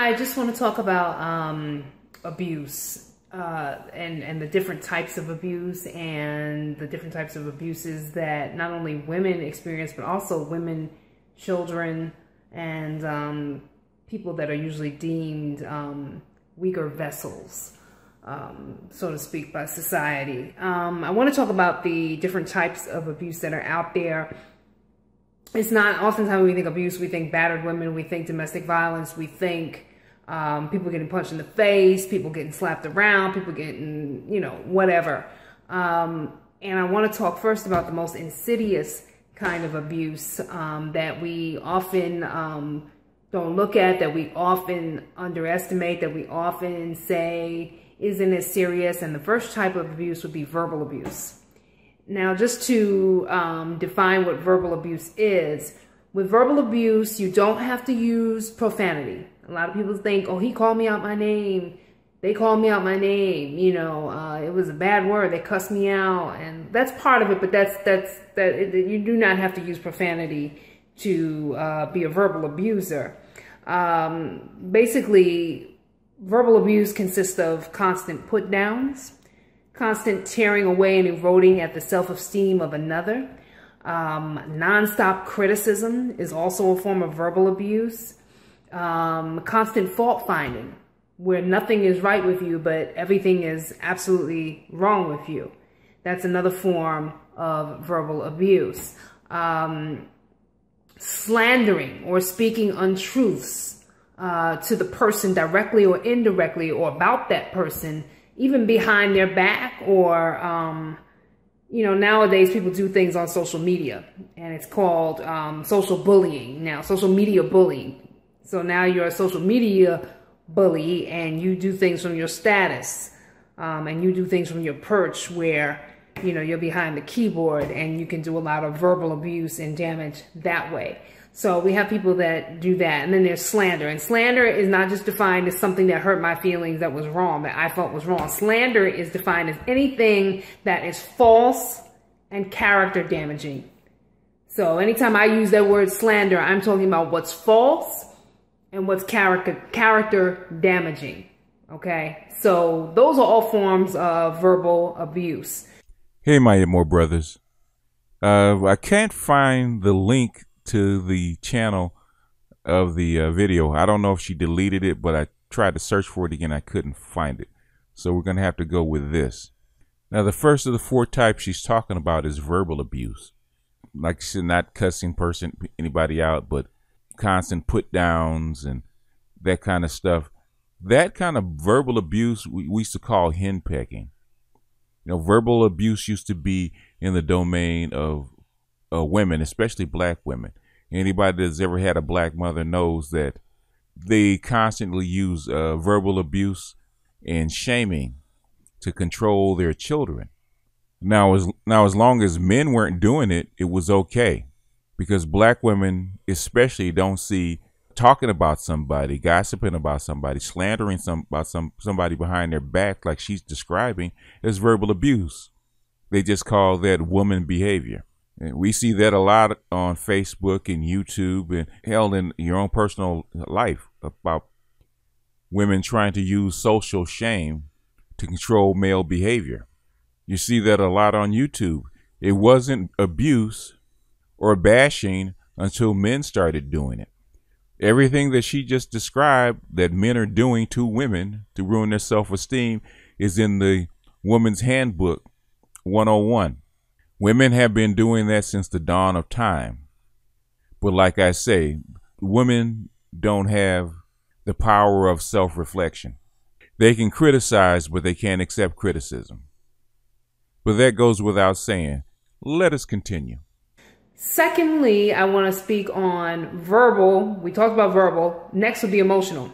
I just want to talk about abuse and the different types of abuse and the different types of abuses that not only women experience, but also women, children, and people that are usually deemed weaker vessels, so to speak, by society. I want to talk about the different types of abuse that are out there. It's not, oftentimes when we think abuse, we think battered women, we think domestic violence, we think people getting punched in the face, people getting slapped around, people getting, you know, whatever. And I want to talk first about the most insidious kind of abuse that we often don't look at, that we often underestimate, that we often say isn't as serious. And the first type of abuse would be verbal abuse. Now, just to define what verbal abuse is, with verbal abuse, you don't have to use profanity. A lot of people think, oh, he called me out my name. They called me out my name. You know, it was a bad word. They cussed me out. And that's part of it, but you do not have to use profanity to be a verbal abuser. Basically, verbal abuse consists of constant put downs, constant tearing away and eroding at the self-esteem of another. Non-stop criticism is also a form of verbal abuse. Constant fault finding, where nothing is right with you, but everything is absolutely wrong with you. That's another form of verbal abuse. Slandering or speaking untruths to the person directly or indirectly, or about that person, even behind their back, or, you know, nowadays people do things on social media, and it's called social bullying now, social media bullying. So now you're a social media bully, and you do things from your status, and you do things from your perch where, you know, you're behind the keyboard, and you can do a lot of verbal abuse and damage that way. So we have people that do that. And then there's slander. And slander is not just defined as something that hurt my feelings, that was wrong, that I felt was wrong. Slander is defined as anything that is false and character damaging. So anytime I use that word slander, I'm talking about what's false and what's character damaging. Okay? So those are all forms of verbal abuse. Hey, my IBMOR brothers. I can't find the link to the channel of the video. I don't know if she deleted it, but I tried to search for it again. I couldn't find it. So we're going to have to go with this. Now, the first of the four types she's talking about is verbal abuse. Like she said, not cussing anybody out, but constant put downs and that kind of stuff. That kind of verbal abuse we used to call henpecking. You know, verbal abuse used to be in the domain of women, especially black women. Anybody that's ever had a black mother knows that they constantly use verbal abuse and shaming to control their children. Now, as long as men weren't doing it, it was okay, because black women especially don't see talking about somebody, gossiping about somebody, slandering somebody behind their back like she's describing as verbal abuse. They just call that woman behavior. And we see that a lot on Facebook and YouTube, and hell, in your own personal life, about women trying to use social shame to control male behavior. You see that a lot on YouTube. It wasn't abuse or bashing until men started doing it. Everything that she just described that men are doing to women to ruin their self-esteem is in the Woman's Handbook 101. Women have been doing that since the dawn of time. But like I say, women don't have the power of self-reflection. They can criticize, but they can't accept criticism. But that goes without saying. Let us continue. Secondly, I want to speak on verbal. We talked about verbal. Next would be emotional.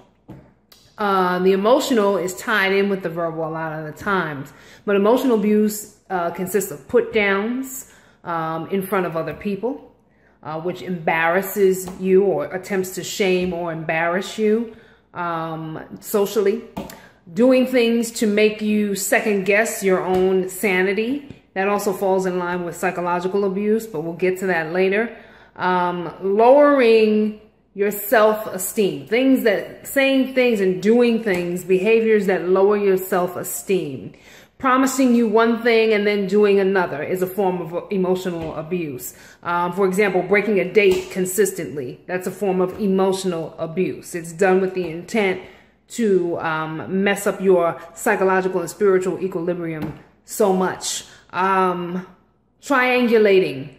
The emotional is tied in with the verbal a lot of the times. But emotional abuse consists of put downs in front of other people, which embarrasses you or attempts to shame or embarrass you socially. Doing things to make you second guess your own sanity. That also falls in line with psychological abuse, but we'll get to that later. Lowering your self-esteem. Saying things and doing things, behaviors that lower your self-esteem. Promising you one thing and then doing another is a form of emotional abuse. For example, breaking a date consistently. That's a form of emotional abuse. It's done with the intent to mess up your psychological and spiritual equilibrium so much. Triangulating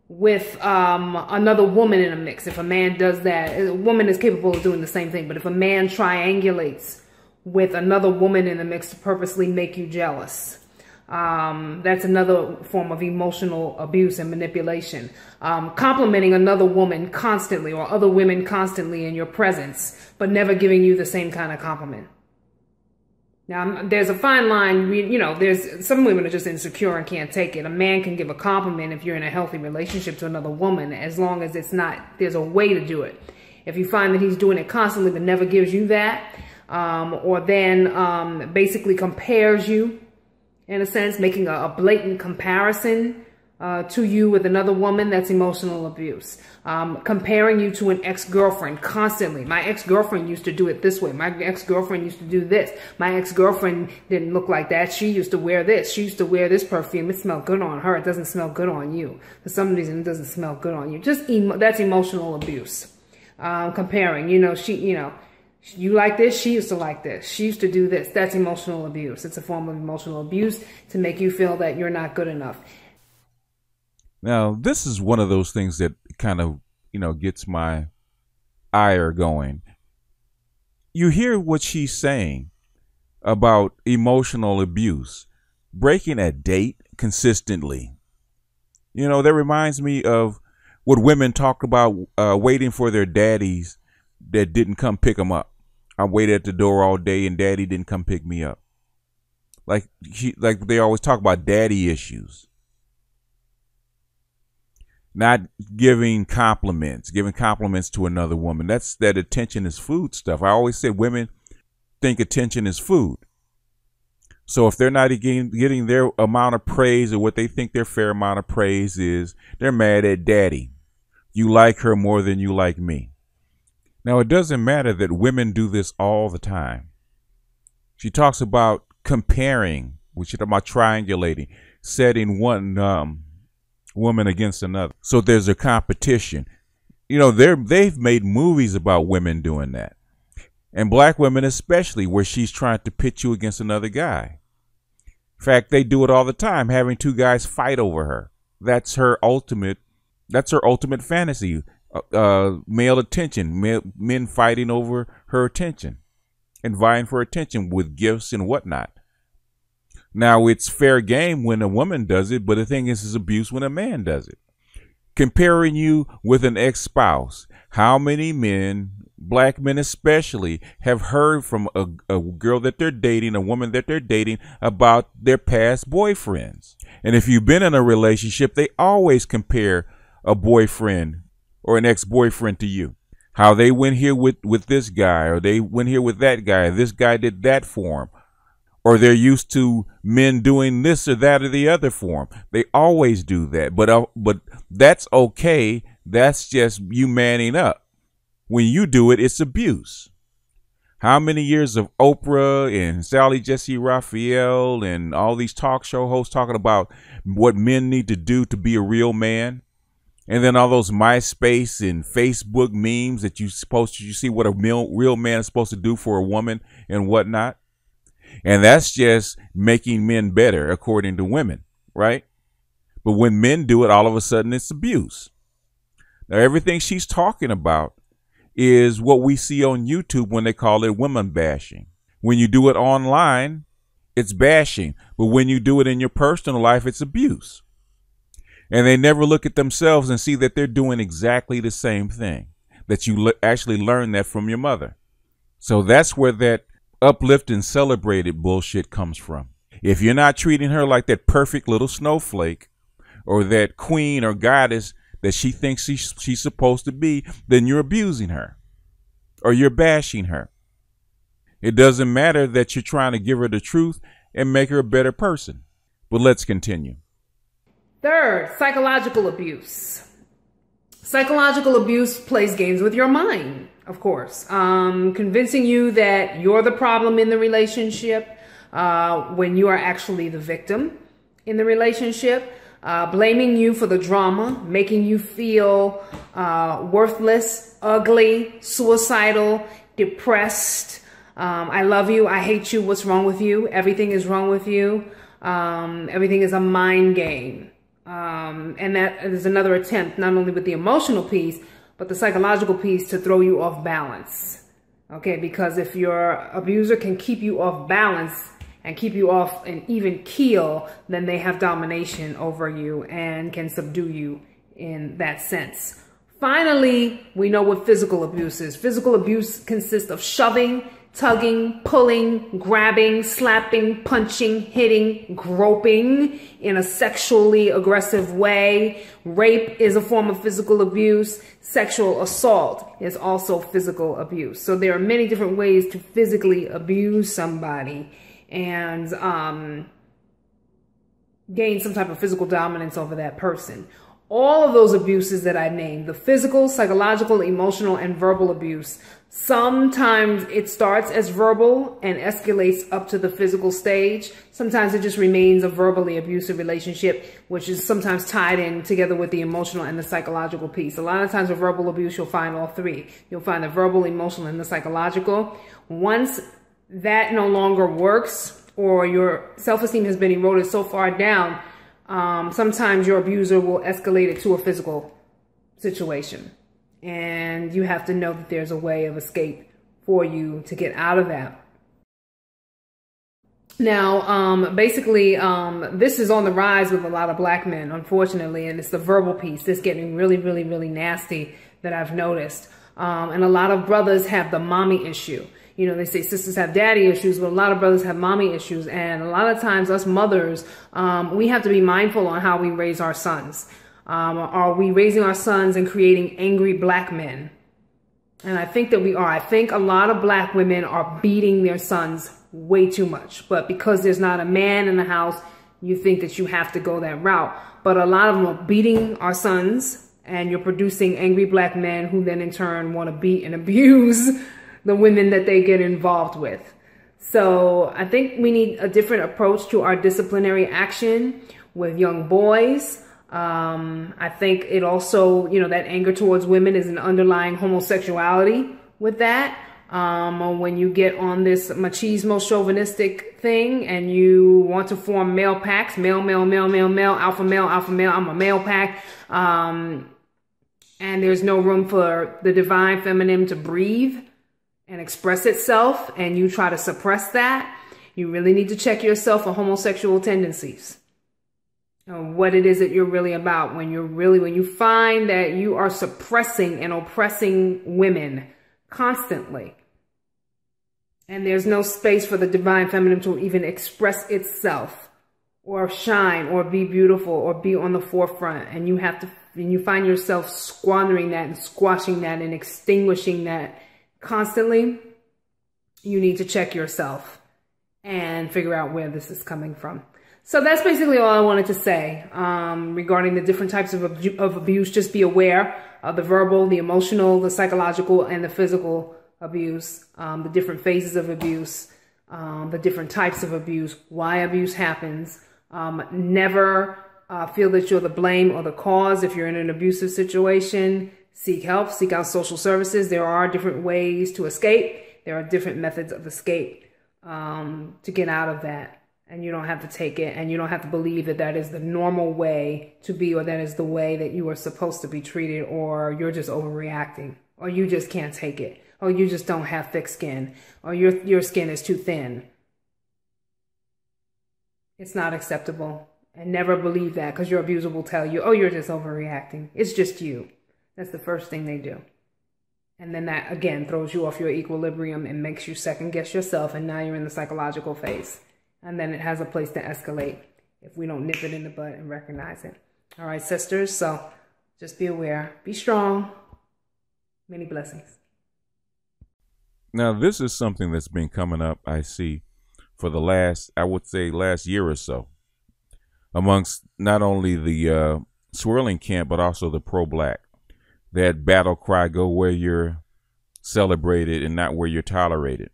with another woman in a mix. If a man does that, a woman is capable of doing the same thing. But if a man triangulates with another woman in the mix to purposely make you jealous, that's another form of emotional abuse and manipulation. Complimenting another woman constantly or other women constantly in your presence, but never giving you the same kind of compliment. Now, there's a fine line. There's some women are just insecure and can't take it. A man can give a compliment if you're in a healthy relationship to another woman, as long as there's a way to do it. If you find that he's doing it constantly but never gives you that, or then basically compares you, in a sense, making a blatant comparison to you with another woman, that's emotional abuse. Comparing you to an ex-girlfriend constantly. My ex-girlfriend used to do it this way. My ex-girlfriend used to do this. My ex-girlfriend didn't look like that. She used to wear this. She used to wear this perfume. It smelled good on her. It doesn't smell good on you. For some reason, it doesn't smell good on you. That's emotional abuse. Comparing, you like this, she used to like this. She used to do this. That's emotional abuse. It's a form of emotional abuse to make you feel that you're not good enough. Now, this is one of those things that kind of, gets my ire going. You hear what she's saying about emotional abuse, breaking a date consistently. That reminds me of what women talk about waiting for their daddies that didn't come pick them up. I waited at the door all day and daddy didn't come pick me up. Like they always talk about daddy issues. Not giving compliments to another woman. That attention is food stuff. I always say women think attention is food. So if they're not getting their amount of praise or what they think their fair amount of praise is, they're mad at daddy. You like her more than you like me. Now, it doesn't matter that women do this all the time. She talks about comparing, we should talk about triangulating, setting one woman against another. So there's a competition. They've made movies about women doing that. And black women especially, where she's trying to pit you against another guy. In fact, they do it all the time, having two guys fight over her. That's her ultimate fantasy. Male attention, men fighting over her attention and vying for attention with gifts and whatnot. Now, it's fair game when a woman does it, but the thing is, it's abuse when a man does it. Comparing you with an ex-spouse. How many men, black men especially, have heard from a girl that they're dating, a woman that they're dating, about their past boyfriends? And if you've been in a relationship, they always compare a boyfriend or an ex-boyfriend to you. How they went here with this guy, or they went here with that guy, this guy did that for him. Or they're used to men doing this or that or the other for them. They always do that. But that's okay. That's just you manning up. When you do it, it's abuse. How many years of Oprah and Sally Jesse Raphael and all these talk show hosts talking about what men need to do to be a real man? And then all those MySpace and Facebook memes that you see what a real man is supposed to do for a woman and whatnot. And that's just making men better, according to women, right? But when men do it, all of a sudden it's abuse. Now, everything she's talking about is what we see on YouTube when they call it women bashing. When you do it online, it's bashing. But when you do it in your personal life, it's abuse. And they never look at themselves and see that they're doing exactly the same thing, that you actually learned that from your mother. So that's where that uplift and celebrated bullshit comes from. If you're not treating her like that perfect little snowflake or that queen or goddess that she thinks she's supposed to be, then you're abusing her or you're bashing her. It doesn't matter that you're trying to give her the truth and make her a better person. But let's continue. Third, psychological abuse. Psychological abuse plays games with your mind, of course, convincing you that you're the problem in the relationship when you are actually the victim in the relationship, blaming you for the drama, making you feel worthless, ugly, suicidal, depressed. I love you, I hate you, what's wrong with you? Everything is wrong with you. Everything is a mind game. And that is another attempt, not only with the emotional piece, but the psychological piece, to throw you off balance. Okay, because if your abuser can keep you off balance and keep you off an even keel, then they have domination over you and can subdue you in that sense. Finally, we know what physical abuse is. Physical abuse consists of shoving, tugging, pulling, grabbing, slapping, punching, hitting, groping in a sexually aggressive way. Rape is a form of physical abuse. Sexual assault is also physical abuse. So there are many different ways to physically abuse somebody and gain some type of physical dominance over that person. All of those abuses that I named, the physical, psychological, emotional, and verbal abuse, sometimes it starts as verbal and escalates up to the physical stage. Sometimes it just remains a verbally abusive relationship, which is sometimes tied in together with the emotional and the psychological piece. A lot of times with verbal abuse, you'll find all three. You'll find the verbal, emotional, and the psychological. Once that no longer works, or your self-esteem has been eroded so far down, sometimes your abuser will escalate it to a physical situation. And you have to know that there's a way of escape for you to get out of that. Now, basically, this is on the rise with a lot of black men, unfortunately, and it's the verbal piece that's getting really, really, really nasty that I've noticed. And a lot of brothers have the mommy issue. You know, they say sisters have daddy issues, but a lot of brothers have mommy issues. And a lot of times us mothers, we have to be mindful on how we raise our sons. Are we raising our sons and creating angry black men? And I think that we are. I think a lot of black women are beating their sons way too much. But because there's not a man in the house, you think that you have to go that route. But a lot of them are beating our sons, and you're producing angry black men who then in turn want to beat and abuse the women that they get involved with. So I think we need a different approach to our disciplinary action with young boys. I think it also, you know, that anger towards women is an underlying homosexuality with that. When you get on this machismo chauvinistic thing and you want to form male packs, male, alpha male, I'm a male pack. And there's no room for the divine feminine to breathe and express itself, and you try to suppress that, you really need to check yourself for homosexual tendencies. What it is that you're really about when you find that you are suppressing and oppressing women constantly, and there's no space for the divine feminine to even express itself or shine or be beautiful or be on the forefront, and you find yourself squandering that and squashing that and extinguishing that constantly, you need to check yourself and figure out where this is coming from. So that's basically all I wanted to say regarding the different types of abuse. Just be aware of the verbal, the emotional, the psychological, and the physical abuse, the different phases of abuse, the different types of abuse, why abuse happens. Never feel that you're the blame or the cause if you're in an abusive situation. Seek help, seek out social services. There are different ways to escape. There are different methods of escape to get out of that. And you don't have to take it, and you don't have to believe that that is the normal way to be, or that is the way that you are supposed to be treated, or you're just overreacting, or you just can't take it, or you just don't have thick skin, or your skin is too thin. It's not acceptable. And never believe that, because your abuser will tell you, oh, you're just overreacting. It's just you. That's the first thing they do. And then that, again, throws you off your equilibrium and makes you second guess yourself, and now you're in the psychological phase. And then it has a place to escalate if we don't nip it in the bud and recognize it. All right, sisters, so just be aware. Be strong. Many blessings. Now, this is something that's been coming up, I see, for the last year or so, amongst not only the swirling camp, but also the pro-black. that battle cry, go where you're celebrated and not where you're tolerated.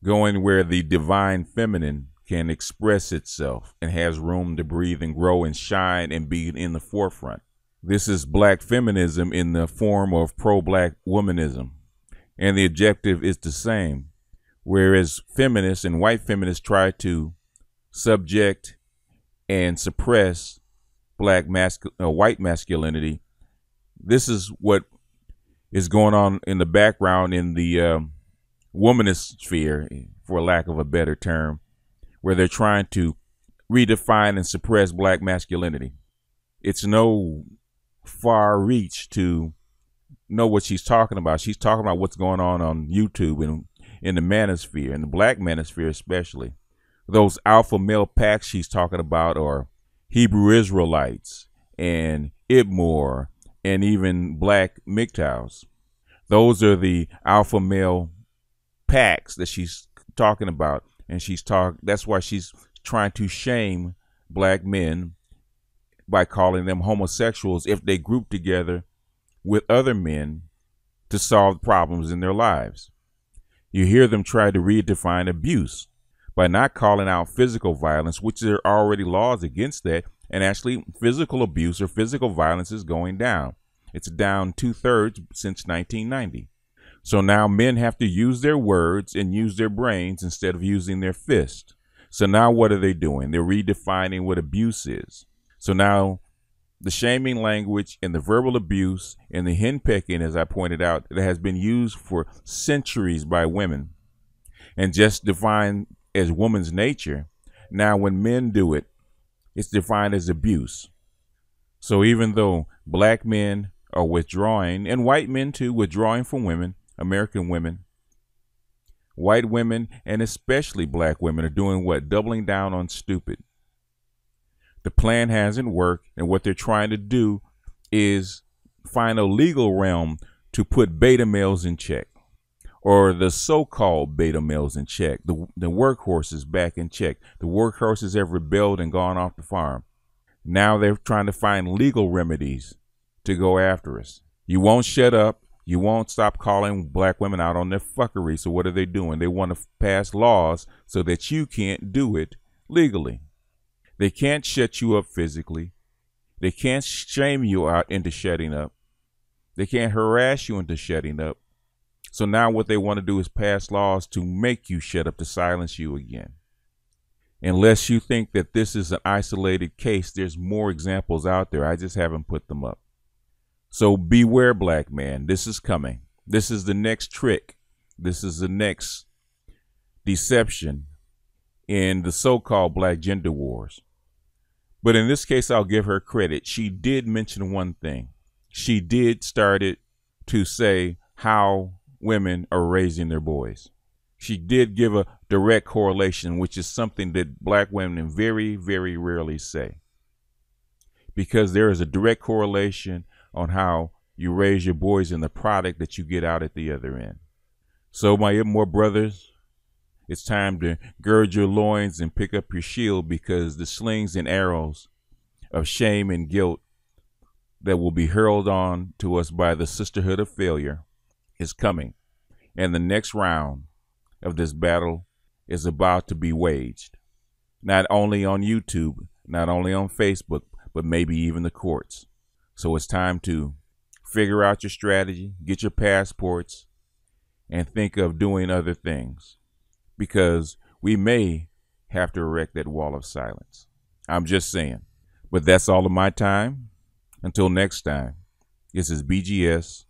Going where the divine feminine can express itself and has room to breathe and grow and shine and be in the forefront. This is black feminism in the form of pro-black womanism. And the objective is the same. Whereas feminists and white feminists try to subject and suppress white masculinity, this is what is going on in the background in the womanist sphere, for lack of a better term, where they're trying to redefine and suppress black masculinity. It's no far reach to know what she's talking about. She's talking about what's going on YouTube and in the manosphere, in the black manosphere especially. Those alpha male packs she's talking about are Hebrew Israelites and IBMOR and even black MGTOWs. Those are the alpha male packs that she's talking about, and that's why she's trying to shame black men by calling them homosexuals if they group together with other men to solve problems in their lives. You hear them try to redefine abuse by not calling out physical violence, which there are already laws against that, and actually physical abuse or physical violence is going down. It's down 2/3 since 1990. So now men have to use their words and use their brains instead of using their fist. So now what are they doing? They're redefining what abuse is. So now the shaming language and the verbal abuse and the henpecking, as I pointed out, that has been used for centuries by women and just defined as woman's nature. Now when men do it, it's defined as abuse. So even though black men are withdrawing, and white men too, withdrawing from women, American women, white women, and especially black women are doing what? Doubling down on stupid. The plan hasn't worked, and what they're trying to do is find a legal realm to put beta males in check, or the so-called beta males in check, the workhorses back in check. The workhorses have rebelled and gone off the farm. Now they're trying to find legal remedies to go after us. You won't shut up. You won't stop calling black women out on their fuckery. So what are they doing? They want to pass laws so that you can't do it legally. They can't shut you up physically. They can't shame you out into shutting up. They can't harass you into shutting up. So now what they want to do is pass laws to make you shut up, to silence you again. Unless you think that this is an isolated case, there's more examples out there. I just haven't put them up. So beware, black man. This is coming. This is the next trick. This is the next deception in the so-called black gender wars. But in this case, I'll give her credit. She did mention one thing. She did start it to say how women are raising their boys. She did give a direct correlation, which is something that black women very, very rarely say. Because there is a direct correlation on how you raise your boys and the product that you get out at the other end. So my IBMOR brothers, it's time to gird your loins and pick up your shield, because the slings and arrows of shame and guilt that will be hurled on to us by the sisterhood of failure is coming. And the next round of this battle is about to be waged. Not only on YouTube, not only on Facebook, but maybe even the courts. So it's time to figure out your strategy, get your passports, and think of doing other things, because we may have to erect that wall of silence. I'm just saying. But that's all of my time. Until next time, this is BGS